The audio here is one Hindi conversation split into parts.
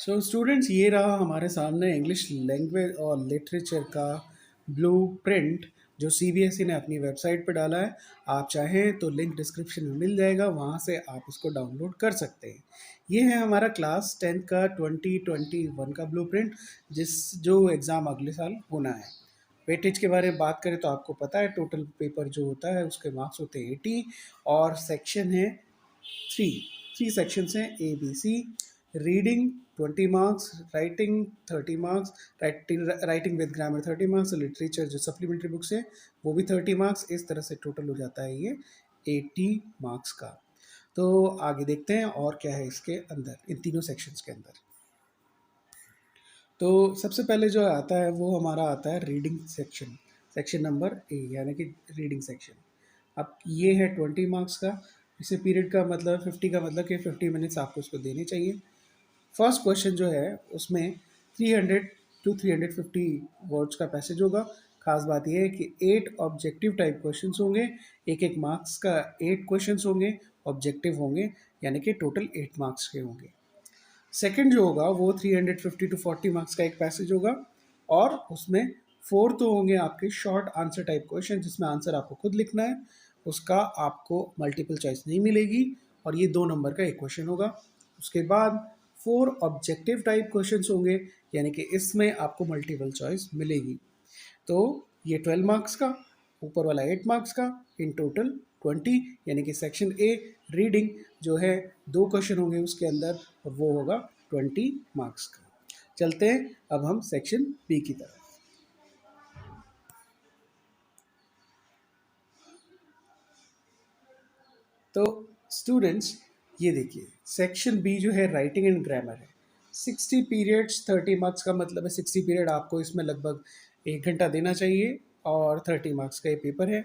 सो स्टूडेंट्स, ये रहा हमारे सामने इंग्लिश लैंग्वेज और लिटरेचर का ब्लू प्रिंट जो सीबीएसई ने अपनी वेबसाइट पर डाला है। आप चाहें तो लिंक डिस्क्रिप्शन में मिल जाएगा, वहाँ से आप इसको डाउनलोड कर सकते हैं। ये है हमारा क्लास 10th का 2021 का ब्लू प्रिंट, जो एग्ज़ाम अगले साल होना है। वेटेज के बारे में बात करें तो आपको पता है, टोटल पेपर जो होता है उसके मार्क्स होते हैं 80 और सेक्शन है थ्री थ्री सेक्शंस हैं ABC। Reading 20 marks, writing 30 marks, writing with grammar 30 marks, literature जो सप्लीमेंट्री बुक्स है वो भी 30 मार्क्स। इस तरह से टोटल हो जाता है ये 80 मार्क्स का। तो आगे देखते हैं और क्या है इसके अंदर, इन तीनों सेक्शंस के अंदर। तो सबसे पहले जो आता है वो हमारा आता है reading section, section number A, यानी कि रीडिंग सेक्शन। अब ये है 20 मार्क्स का। इसे पीरियड का मतलब 50 का मतलब कि 50 मिनट्स आपको उसको देने चाहिए। फर्स्ट क्वेश्चन जो है उसमें 300 to 350 वर्ड्स का पैसेज होगा। खास बात यह है कि 8 ऑब्जेक्टिव टाइप क्वेश्चंस होंगे, एक एक मार्क्स का 8 क्वेश्चंस होंगे, ऑब्जेक्टिव होंगे, यानी कि टोटल 8 मार्क्स के होंगे। सेकंड जो होगा वो 350 to 40 मार्क्स का एक पैसेज होगा, और उसमें 4 तो होंगे आपके शॉर्ट आंसर टाइप क्वेश्चन, जिसमें आंसर आपको खुद लिखना है, उसका आपको मल्टीपल चॉइस नहीं मिलेगी, और ये 2 नंबर का एक क्वेश्चन होगा। उसके बाद 4 ऑब्जेक्टिव टाइप क्वेश्चंस होंगे, यानी कि इसमें आपको मल्टीपल चॉइस मिलेगी। तो ये 12 मार्क्स का, ऊपर वाला 8 मार्क्स का, इन टोटल 20, यानी कि सेक्शन ए रीडिंग जो है 2 क्वेश्चन होंगे उसके अंदर, और वो होगा 20 मार्क्स का। चलते हैं अब हम सेक्शन बी की तरफ। तो स्टूडेंट्स, ये देखिए सेक्शन बी जो है राइटिंग एंड ग्रामर है। 60 पीरियड्स, 30 मार्क्स का मतलब है 60 पीरियड आपको इसमें लगभग 1 घंटा देना चाहिए, और 30 मार्क्स का ये पेपर है।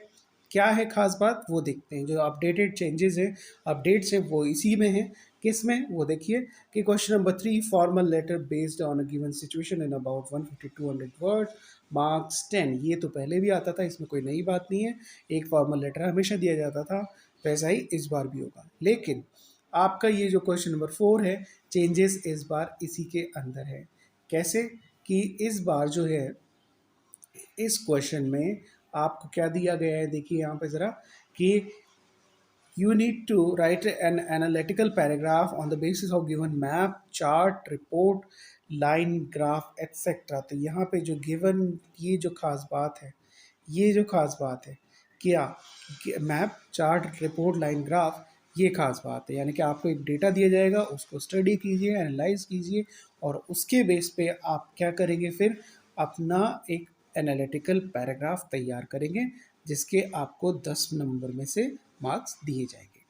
क्या है खास बात वो देखते हैं। जो अपडेटेड चेंजेस हैं, अपडेट्स हैं, वो इसी में है। किस में वो देखिए कि question number 3, formal letter based on a given situation in about 150-200 word, marks 10। ये तो पहले भी आता था, इसमें कोई नई बात नहीं है। एक फॉर्मल लेटर हमेशा दिया जाता था, वैसा ही इस बार भी होगा। लेकिन आपका ये जो क्वेश्चन नंबर 4 है, चेंजेस इस बार इसी के अंदर है। कैसे कि इस बार जो है इस क्वेश्चन में आपको क्या दिया गया है, देखिए यहाँ पे ज़रा, कि you need to write an analytical paragraph on the basis of given map, chart, report, line, graph, etc. तो यहाँ पे जो गिवन, ये जो खास बात है, ये जो खास बात है, क्या map, chart, report, line, graph, ये खास बात है। यानी कि आपको एक डेटा दिया जाएगा, उसको स्टडी कीजिए, एनालाइज कीजिए, और उसके बेस पे आप क्या करेंगे, फिर अपना एक एनालिटिकल पैराग्राफ तैयार करेंगे, जिसके आपको 10 नंबर में से मार्क्स दिए जाएंगे।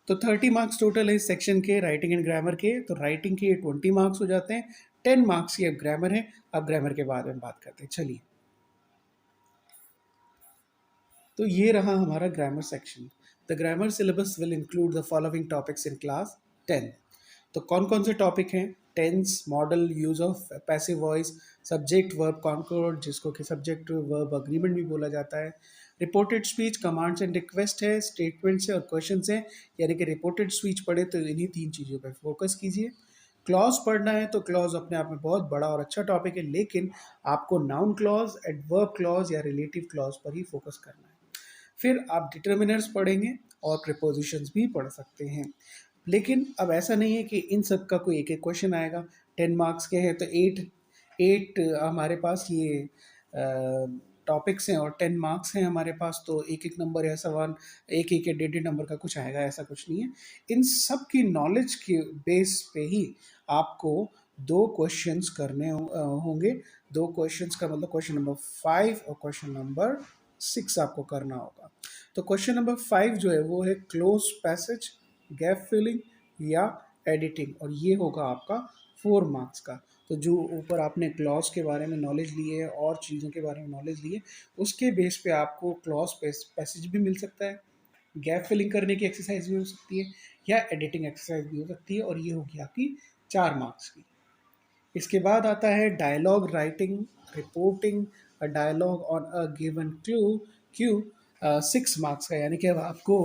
तो 30 मार्क्स टोटल है इस सेक्शन के राइटिंग एंड ग्रामर के। तो राइटिंग के 20 मार्क्स हो जाते हैं, 10 मार्क्स की अब ग्रामर है। अब ग्रामर के बाद में बात करते हैं, चलिए। तो ये रहा हमारा grammar section. The grammar syllabus will include the following topics in class 10। तो कौन कौन से टॉपिक हैं? Tense, modal, use of passive voice, subject verb concord, जिसको कि सब्जेक्ट वर्ब अग्रीमेंट भी बोला जाता है, reported speech, commands and request है, स्टेटमेंट्स है और क्वेश्चंस हैं। यानी कि रिपोर्टेड स्पीच पढ़े तो इन्हीं 3 चीज़ों पर फोकस कीजिए। क्लॉज पढ़ना है तो क्लॉज अपने आप में बहुत बड़ा और अच्छा टॉपिक है, लेकिन आपको नाउन क्लॉज, एडवर्ब क्लॉज या रिलेटिव क्लॉज पर ही फोकस करना है। फिर आप डिटर्मिनर्स पढ़ेंगे और प्रीपोजिशंस भी पढ़ सकते हैं। लेकिन अब ऐसा नहीं है कि इन सब का कोई एक एक क्वेश्चन आएगा। 10 मार्क्स के हैं तो 8 हमारे पास ये टॉपिक्स हैं, और 10 मार्क्स हैं हमारे पास, तो एक एक नंबर या सवाल एक एक या 1.5 नंबर का कुछ आएगा, ऐसा कुछ नहीं है। इन सब की नॉलेज के बेस पे ही आपको 2 क्वेश्चंस करने होंगे। 2 क्वेश्चंस का मतलब क्वेश्चन नंबर 5 और क्वेश्चन नंबर 6 आपको करना होगा। तो क्वेश्चन नंबर 5 जो है वो है क्लोज पैसेज, गैप फिलिंग या एडिटिंग, और ये होगा आपका 4 मार्क्स का। तो जो ऊपर आपने क्लॉज के बारे में नॉलेज ली है और चीज़ों के बारे में नॉलेज ली है, उसके बेस पे आपको क्लॉज पैसेज भी मिल सकता है, गैप फिलिंग करने की एक्सरसाइज भी हो सकती है, या एडिटिंग एक्सरसाइज भी हो सकती है, और ये होगी आपकी 4 मार्क्स की। इसके बाद आता है dialogue writing, reporting a dialogue on a given cue 6 marks का। यानी कि अब आपको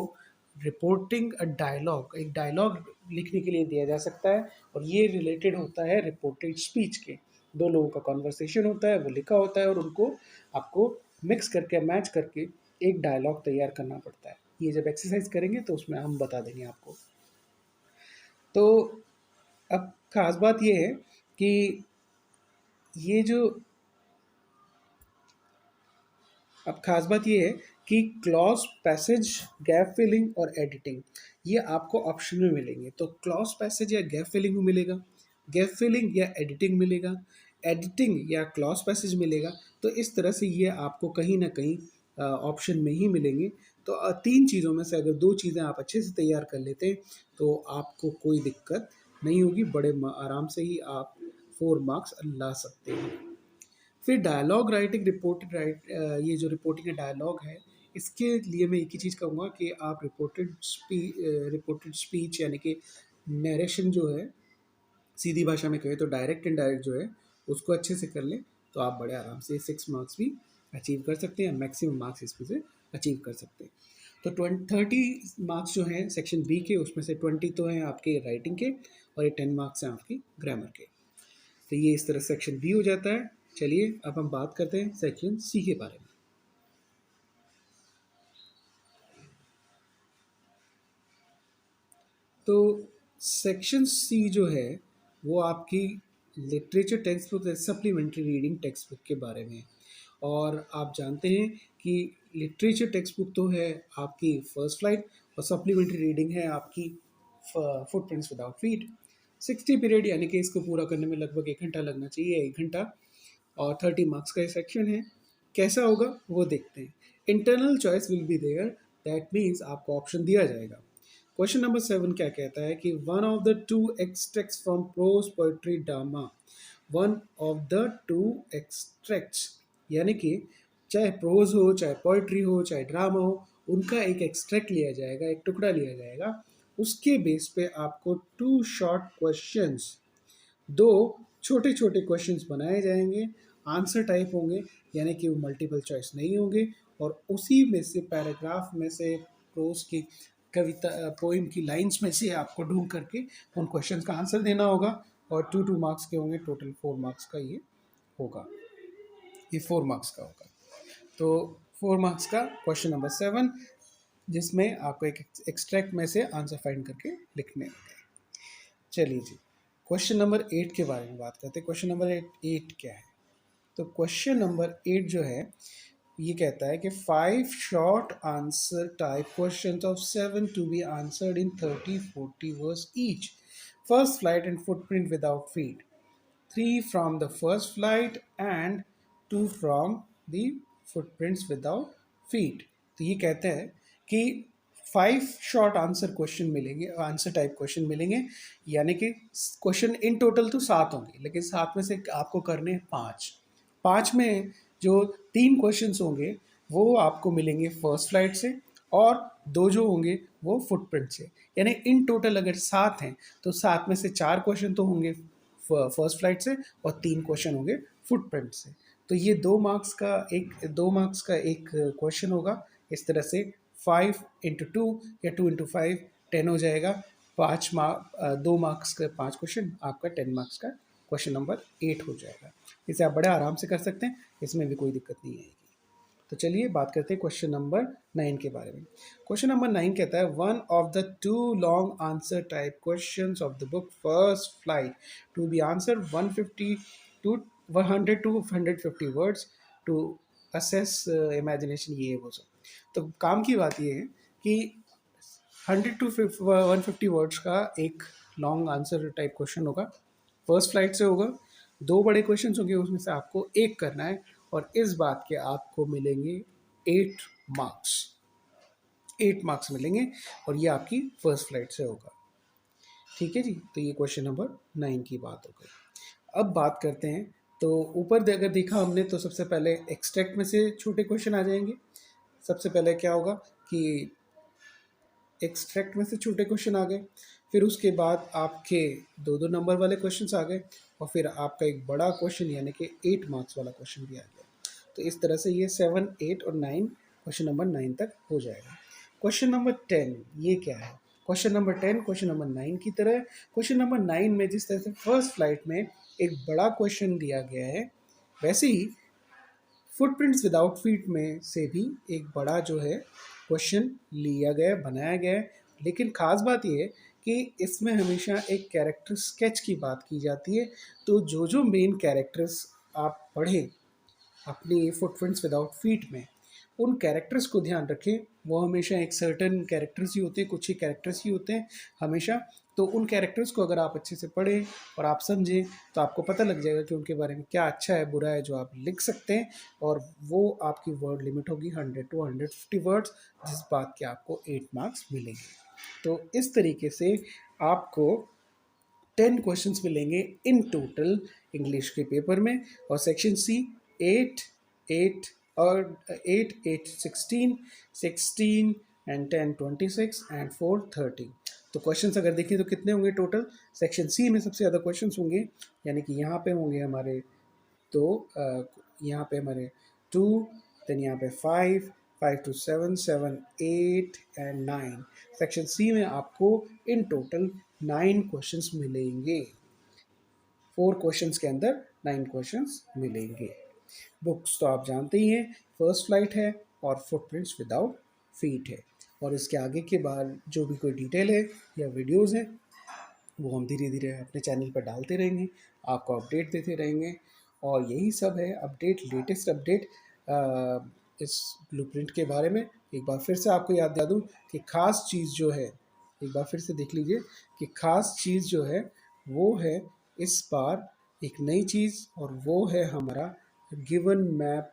रिपोर्टिंग अ डायलॉग, एक डायलॉग लिखने के लिए दिया जा सकता है, और ये रिलेटेड होता है रिपोर्टेड स्पीच के। दो लोगों का कॉन्वर्सेशन होता है, वो लिखा होता है, और उनको आपको मिक्स करके मैच करके एक डायलॉग तैयार करना पड़ता है। ये जब एक्सरसाइज करेंगे तो उसमें हम बता देंगे आपको। तो अब खास बात ये है कि ये जो अब खास बात ये है कि क्लॉज पैसेज, गैप फिलिंग और एडिटिंग, ये आपको ऑप्शन में मिलेंगे। तो क्लॉज पैसेज या गैप फिलिंग में मिलेगा, गैप फिलिंग या एडिटिंग मिलेगा, एडिटिंग या क्लॉज पैसेज मिलेगा। तो इस तरह से ये आपको कहीं ना कहीं ऑप्शन में ही मिलेंगे। तो तीन चीज़ों में से अगर दो चीज़ें आप अच्छे से तैयार कर लेते हैं तो आपको कोई दिक्कत नहीं होगी, बड़े आराम से ही आप 4 मार्क्स ला सकते हैं। फिर डायलॉग राइटिंग, ये जो रिपोर्टिंग का डायलॉग है, इसके लिए मैं एक ही चीज़ कहूँगा कि आप रिपोर्टेड स्पीच यानी कि नरेशन जो है, सीधी भाषा में कहें तो डायरेक्ट एंड डायरेक्ट जो है, उसको अच्छे से कर लें तो आप बड़े आराम से 6 मार्क्स भी अचीव कर सकते हैं, मैक्सिमम मार्क्स इसमें से अचीव कर सकते हैं। तो 30 मार्क्स जो हैं सेक्शन बी के, उसमें से 20 तो हैं आपके राइटिंग के, और ये 10 मार्क्स हैं आपकी ग्रामर के। तो ये इस तरह सेक्शन बी हो जाता है। चलिए अब हम बात करते हैं सेक्शन सी के बारे में। तो सेक्शन सी जो है वो आपकी literature text book, supplementary reading text book के बारे में। और आप जानते हैं कि लिटरेचर टेक्स्ट बुक तो है आपकी फर्स्ट फ्लाइट, और सप्लीमेंट्री रीडिंग है आपकी फुटप्रिंट्स विदाउट फीट। 60 पीरियड यानी कि इसको पूरा करने में लगभग 1 घंटा लगना चाहिए, 1 घंटा, और 30 मार्क्स का सेक्शन है। कैसा होगा वो देखते हैं। Internal choice will be there, that means आपको ऑप्शन दिया जाएगा। क्वेश्चन नंबर 7 क्या कहता है कि one of the two extracts from prose poetry drama, one of the two extracts यानी कि चाहे प्रोज हो, चाहे पोएट्री हो, चाहे ड्रामा हो, उनका एक एक्सट्रैक्ट लिया जाएगा, एक टुकड़ा लिया जाएगा। उसके बेस पे आपको 2 शॉर्ट क्वेश्चंस, दो छोटे छोटे क्वेश्चंस बनाए जाएंगे, आंसर टाइप होंगे, यानी कि वो मल्टीपल चॉइस नहीं होंगे, और उसी में से पैराग्राफ में से, प्रोज की कविता पोइम की लाइंस में से आपको ढूंढ करके उन क्वेश्चंस का आंसर देना होगा। और 2 मार्क्स के होंगे, टोटल 4 मार्क्स का ये होगा, ये 4 मार्क्स का होगा। तो 4 मार्क्स का क्वेश्चन नंबर 7, जिसमें आपको एक एक्सट्रैक्ट में से आंसर फाइंड करके लिखने होंगे। चलिए जी, क्वेश्चन नंबर 8 के बारे में बात करते हैं। क्वेश्चन नंबर 8 क्या है? तो क्वेश्चन नंबर 8 जो है ये कहता है कि 5 short answer type question of 7 to be answered in 30-40 words each. First flight and footprint without feet, 3 from the first flight and 2 from the footprints without feet। तो ये कहते हैं कि 5 शॉर्ट आंसर क्वेश्चन मिलेंगे, आंसर टाइप क्वेश्चन मिलेंगे, यानी कि क्वेश्चन इन टोटल तो 7 होंगे, लेकिन 7 में से आपको करने 5। 5 में जो 3 क्वेश्चंस होंगे वो आपको मिलेंगे फर्स्ट फ्लाइट से, और 2 जो होंगे वो फुटप्रिंट से। यानी इन टोटल अगर 7 हैं तो 7 में से 4 क्वेश्चन तो होंगे फर्स्ट फ्लाइट से, और 3 क्वेश्चन होंगे फुटप्रिंट से। तो ये 2 मार्क्स का एक क्वेश्चन होगा। इस तरह से 5 × 2 या 2 × 5 10 हो जाएगा। 2 मार्क्स का 5 क्वेश्चन, आपका 10 मार्क्स का क्वेश्चन नंबर 8 हो जाएगा। इसे आप बड़े आराम से कर सकते हैं, इसमें भी कोई दिक्कत नहीं आएगी। तो चलिए बात करते हैं क्वेश्चन नंबर 9 के बारे में। क्वेश्चन नंबर 9 कहता है one of the 2 long answer type questions of the book first flight to be answer 150 to 100 to 150 words to assess imagination, ये वो सब। तो काम की बात ये है कि 100 टू 150 वर्ड्स का एक लॉन्ग आंसर टाइप क्वेश्चन होगा, फर्स्ट फ्लाइट से होगा। 2 बड़े क्वेश्चन होंगे, उसमें से आपको एक करना है, और इस बात के आपको मिलेंगे 8 मार्क्स, 8 मार्क्स मिलेंगे, और ये आपकी फर्स्ट फ्लाइट से होगा। ठीक है जी, तो ये क्वेश्चन नंबर 9 की बात हो गई। अब बात करते हैं, तो ऊपर अगर देखा हमने तो सबसे पहले एक्सट्रैक्ट में से छोटे क्वेश्चन आ जाएंगे। सबसे पहले क्या होगा कि एक्सट्रैक्ट में से छोटे क्वेश्चन आ गए, फिर उसके बाद आपके 2-2 नंबर वाले क्वेश्चन आ गए, और फिर आपका एक बड़ा क्वेश्चन यानी कि 8 मार्क्स वाला क्वेश्चन भी आ गया। तो इस तरह से ये 7, 8 और 9, क्वेश्चन नंबर 9 तक हो जाएगा। क्वेश्चन नंबर 10 ये क्या है? क्वेश्चन नंबर 10 क्वेश्चन नंबर 9 की तरह है। क्वेश्चन नंबर 9 में जिस तरह से फर्स्ट फ्लाइट में एक बड़ा क्वेश्चन दिया गया है, वैसे ही फुटप्रिंट्स विदाउट फीट में से भी एक बड़ा जो है क्वेश्चन लिया गया है, बनाया गया है। लेकिन ख़ास बात ये है कि इसमें हमेशा एक कैरेक्टर स्केच की बात की जाती है। तो जो जो मेन कैरेक्टर्स आप पढ़ें अपनी फुटप्रिंट्स विदाउट फीट में, उन कैरेक्टर्स को ध्यान रखें। वो हमेशा एक सर्टेन कैरेक्टर्स ही होते हैं, कुछ ही कैरेक्टर्स ही होते हैं हमेशा। तो उन कैरेक्टर्स को अगर आप अच्छे से पढ़ें और आप समझें तो आपको पता लग जाएगा कि उनके बारे में क्या अच्छा है बुरा है जो आप लिख सकते हैं। और वो आपकी वर्ड लिमिट होगी 100 टू 150 वर्ड्स, जिस बात के आपको 8 मार्क्स मिलेंगे। तो इस तरीके से आपको 10 क्वेश्चंस मिलेंगे इन टोटल इंग्लिश के पेपर में। और सेक्शन सी 8 8 और 8 8 16 16 एंड 10 26 एंड 4 30। तो क्वेश्चंस अगर देखें तो कितने होंगे टोटल? सेक्शन सी में सबसे ज़्यादा क्वेश्चंस होंगे, यानी कि यहाँ पे होंगे हमारे तो यहाँ पे हमारे 2, देन यहाँ पे 5 5 to 7 7 8 एंड 9। सेक्शन सी में आपको इन टोटल 9 क्वेश्चंस मिलेंगे। 4 क्वेश्चंस के अंदर 9 क्वेश्चंस मिलेंगे। बुक्स तो आप जानते ही हैं, फर्स्ट फ्लाइट है और फुटप्रिंट्स विदाउट फीट है। और इसके आगे के बाद जो भी कोई डिटेल है या वीडियोज़ हैं वो हम धीरे धीरे अपने चैनल पर डालते रहेंगे, आपको अपडेट देते रहेंगे। और यही सब है अपडेट, लेटेस्ट अपडेट इस ब्लूप्रिंट के बारे में। एक बार फिर से आपको याद दिला दूँ कि ख़ास चीज़ जो है, एक बार फिर से देख लीजिए कि ख़ास चीज़ जो है वो है इस बार एक नई चीज़, और वो है हमारा given map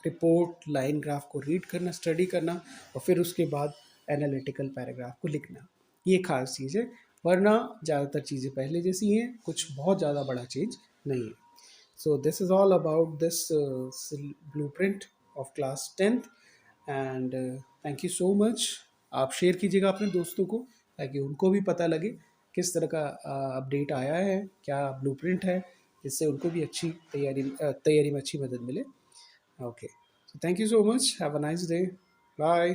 report line graph को रीड करना, स्टडी करना, और फिर उसके बाद एनालिटिकल पैराग्राफ को लिखना। ये खास चीज़ है, वरना ज़्यादातर चीज़ें पहले जैसी हैं, कुछ बहुत ज़्यादा बड़ा चेंज नहीं है। So this is all about this blueprint of class 10th and thank you so much. आप शेयर कीजिएगा अपने दोस्तों को ताकि उनको भी पता लगे किस तरह का अपडेट आया है, क्या ब्लूप्रिंट है, जिससे उनको भी अच्छी तैयारी में अच्छी मदद मिले। Okay. So thank you so much. Have a nice day. Bye.